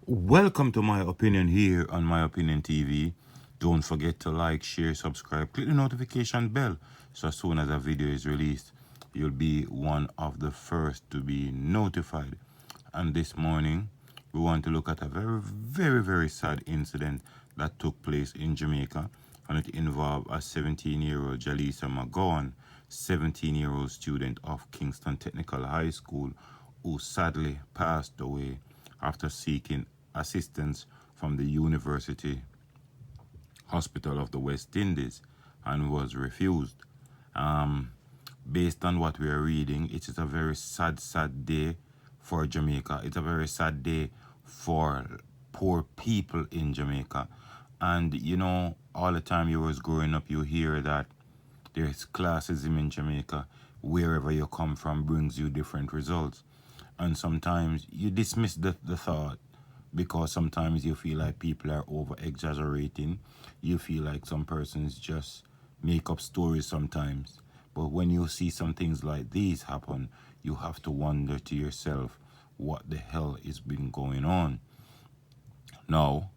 Welcome to My Opinion here on My Opinion TV. Don't forget to like, share, subscribe, click the notification bell so as soon as a video is released, you'll be one of the first to be notified. And this morning, we want to look at a very sad incident that took place in Jamaica, and it involved a 17-year-old Jalisa McGowan, 17-year-old student of Kingston Technical High School, who sadly passed away after seeking assistance from the University Hospital of the West Indies and was refused. Um, Based on what we are reading, it is a very sad day for Jamaica. It's a very sad day for poor people in Jamaica. And all the time you was growing up, you hear that there's classism in Jamaica. Wherever you come from brings you different results. And sometimes you dismiss the thought because sometimes you feel like people are over exaggerating. You feel like some persons just make up stories sometimes. But when you see some things like these happen, you have to wonder to yourself, what the hell is been going on? Now,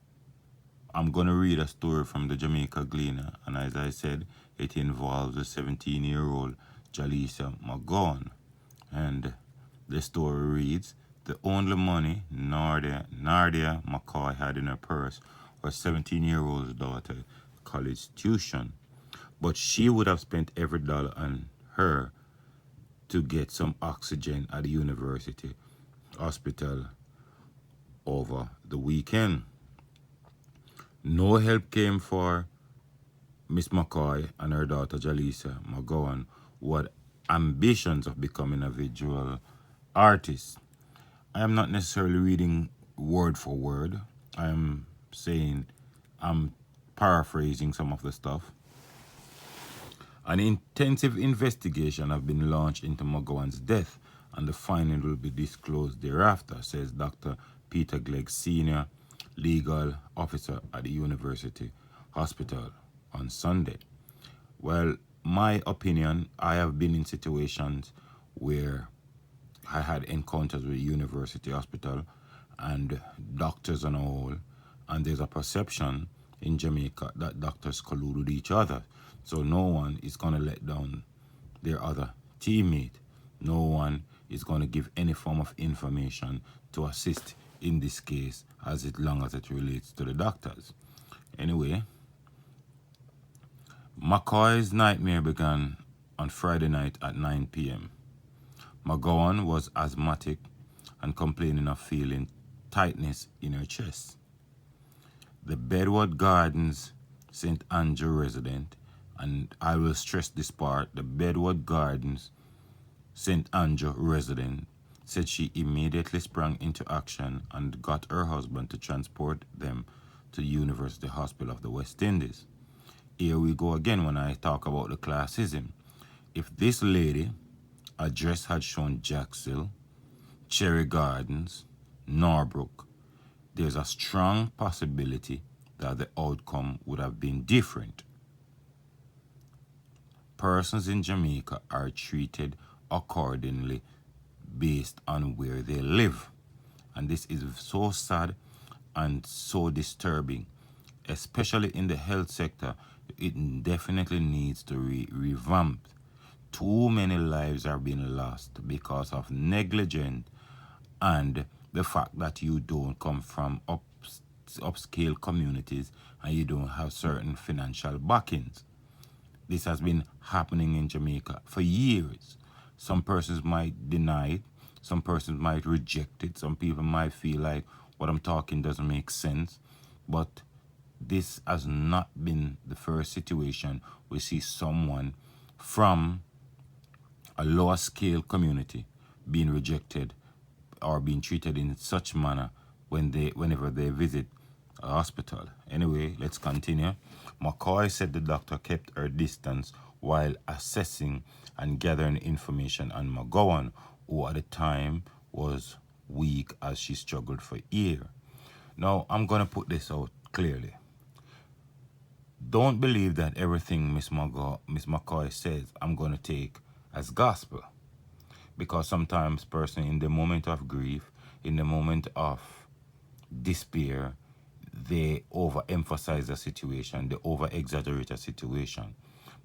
I'm going to read a story from the Jamaica Gleaner, and as I said, it involves a 17-year-old Jalisa McGowan. And the story reads, the only money Nardia McCoy had in her purse was 17-year-old daughter's college tuition. But she would have spent every dollar on her to get some oxygen at the university hospital over the weekend. No help came for Miss McCoy and her daughter Jalisa McGowan, who had ambitions of becoming a visual artist. I am not necessarily reading word for word. I'm paraphrasing some of the stuff. An intensive investigation has been launched into McGowan's death, and the finding will be disclosed thereafter, says Dr. Peter Glegg, Senior Legal Officer at the University Hospital on Sunday. Well, my opinion, I have been in situations where I had encounters with University Hospital and doctors on a whole, and there's a perception in Jamaica that doctors collude with each other. So no one is going to let down their other teammate. No one is going to give any form of information to assist in this case, as long as it relates to the doctors. Anyway, McCoy's nightmare began on Friday night at 9 p.m. McGowan was asthmatic and complaining of feeling tightness in her chest. The Bedward Gardens St. Andrew resident, and I will stress this part, the Bedward Gardens St. Andrew resident said she immediately sprang into action and got her husband to transport them to the University Hospital of the West Indies. Here we go again when I talk about the classism. If this lady address had shown Jacksonville, Cherry Gardens, Norbrook, there's a strong possibility that the outcome would have been different. Persons in Jamaica are treated accordingly based on where they live. And this is so sad and so disturbing, especially in the health sector. It definitely needs to revamp. Too many lives are being lost because of negligence and the fact that you don't come from upscale communities and you don't have certain financial backings. This has been happening in Jamaica for years. Some persons might deny it, some persons might reject it, some people might feel like what I'm talking doesn't make sense, but this has not been the first situation we see someone from a lower scale community being rejected or being treated in such manner whenever they visit a hospital. Anyway, let's continue. McCoy said the doctor kept her distance while assessing and gathering information on McGowan, who at the time was weak as she struggled for air. Now, I'm going to put this out clearly. Don't believe that everything Miss McCoy says I'm going to take as gospel. Because sometimes person in the moment of grief, in the moment of despair, they overemphasize the situation, they over exaggerate the situation.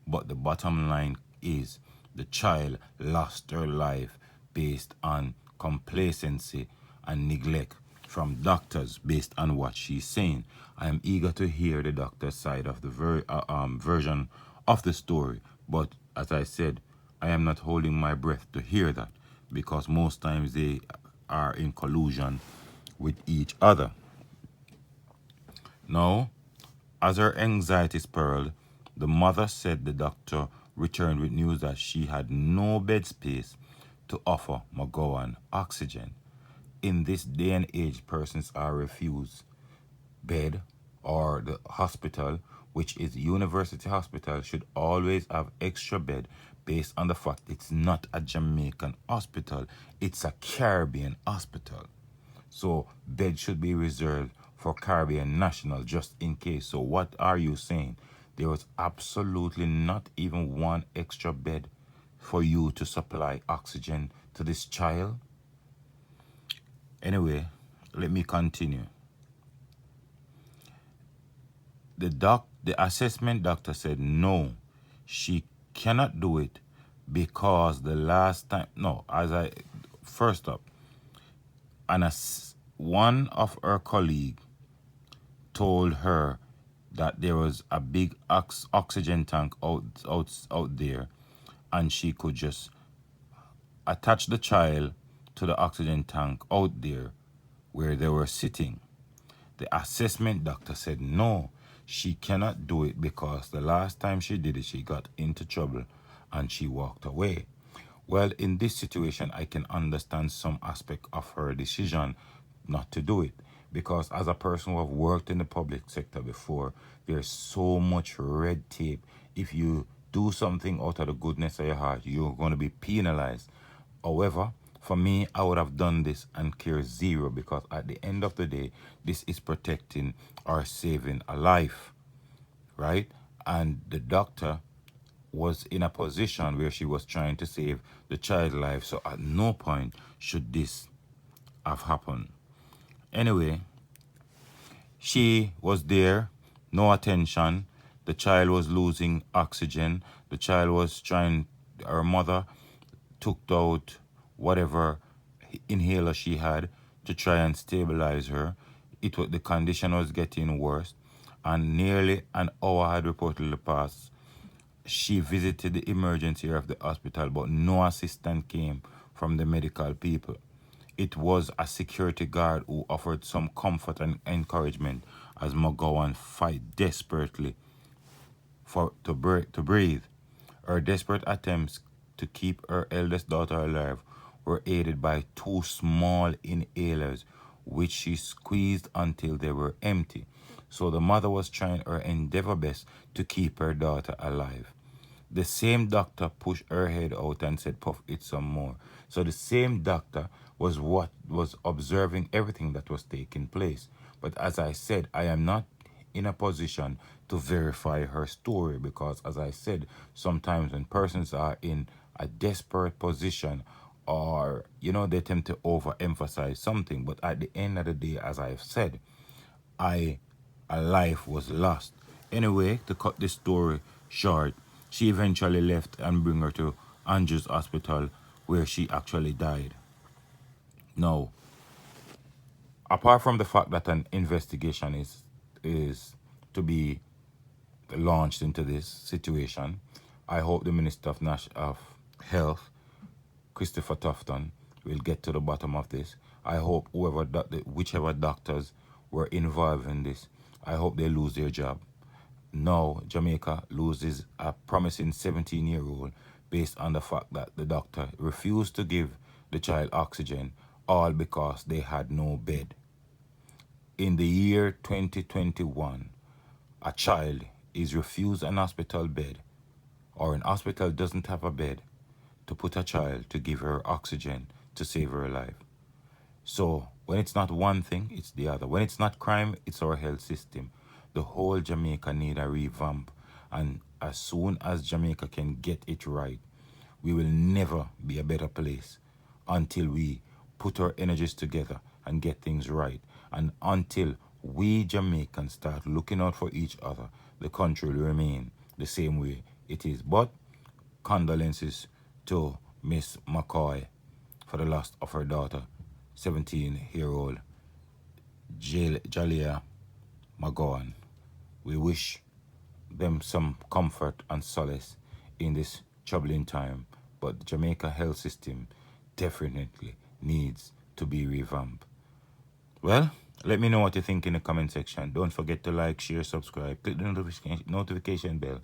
But the bottom line is the child lost her life based on complacency and neglect from doctors based on what she's saying. I am eager to hear the doctor's side of the version of the story, but as I said, I am not holding my breath to hear that because most times they are in collusion with each other. Now, as her anxiety spiraled, the mother said the doctor returned with news that she had no bed space to offer McGowan oxygen. In this day and age, persons are refused bed, or the hospital, which is University Hospital, should always have extra bed based on the fact it's not a Jamaican hospital, it's a Caribbean hospital. So bed should be reserved for Caribbean nationals just in case. So what are you saying? There was absolutely not even one extra bed for you to supply oxygen to this child? Anyway, let me continue. The assessment doctor said no, she cannot do it because the last time, no, as I first up, and one of her colleague told her that there was a big oxygen tank out there, and she could just attach the child to the oxygen tank out there where they were sitting. The assessment doctor said no, she cannot do it because the last time she did it, she got into trouble and she walked away. Well, in this situation, I can understand some aspect of her decision not to do it because as a person who have worked in the public sector before, there's so much red tape. If you do something out of the goodness of your heart, you're going to be penalized. However, for me, I would have done this and care zero because at the end of the day, this is protecting or saving a life, right? And the doctor was in a position where she was trying to save the child's life. So at no point should this have happened. Anyway, she was there, no attention. The child was losing oxygen. The child was trying, her mother took out whatever inhaler she had to try and stabilize her. The condition was getting worse, and nearly an hour had reportedly passed. She visited the emergency area of the hospital, but no assistance came from the medical people. It was a security guard who offered some comfort and encouragement as McGowan fight desperately to breathe. Her desperate attempts to keep her eldest daughter alive were aided by two small inhalers, which she squeezed until they were empty. So the mother was trying her endeavor best to keep her daughter alive. The same doctor pushed her head out and said, "Puff it some more." So the same doctor was observing everything that was taking place. But as I said, I am not in a position to verify her story because, as I said, sometimes when persons are in a desperate position or, they tend to overemphasize something. But at the end of the day, as I've said, a life was lost. Anyway, to cut this story short, she eventually left and bring her to Andrews Hospital where she actually died. Now, apart from the fact that an investigation is to be launched into this situation, I hope the Minister of Health, Christopher Tufton, will get to the bottom of this. I hope whichever doctors were involved in this, I hope they lose their job. Now, Jamaica loses a promising 17-year-old based on the fact that the doctor refused to give the child oxygen, all because they had no bed. In the year 2021, a child is refused an hospital bed, or an hospital doesn't have a bed to put a child to give her oxygen to save her life. So when it's not one thing, it's the other. When it's not crime, it's our health system. The whole Jamaica need a revamp. And as soon as Jamaica can get it right, we will never be a better place until we put our energies together and get things right. And until we Jamaicans start looking out for each other, the country will remain the same way it is. But condolences to Miss McCoy for the loss of her daughter, 17-year-old Jalia McGowan. We wish them some comfort and solace in this troubling time, but the Jamaica health system definitely needs to be revamped. Well, let me know what you think in the comment section. Don't forget to like, share, subscribe, click the notification bell.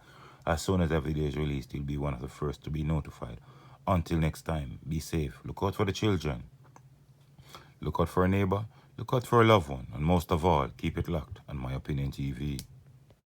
As soon as a video is released, you'll be one of the first to be notified. Until next time, be safe. Look out for the children. Look out for a neighbor. Look out for a loved one. And most of all, keep it locked on My Opinion TV.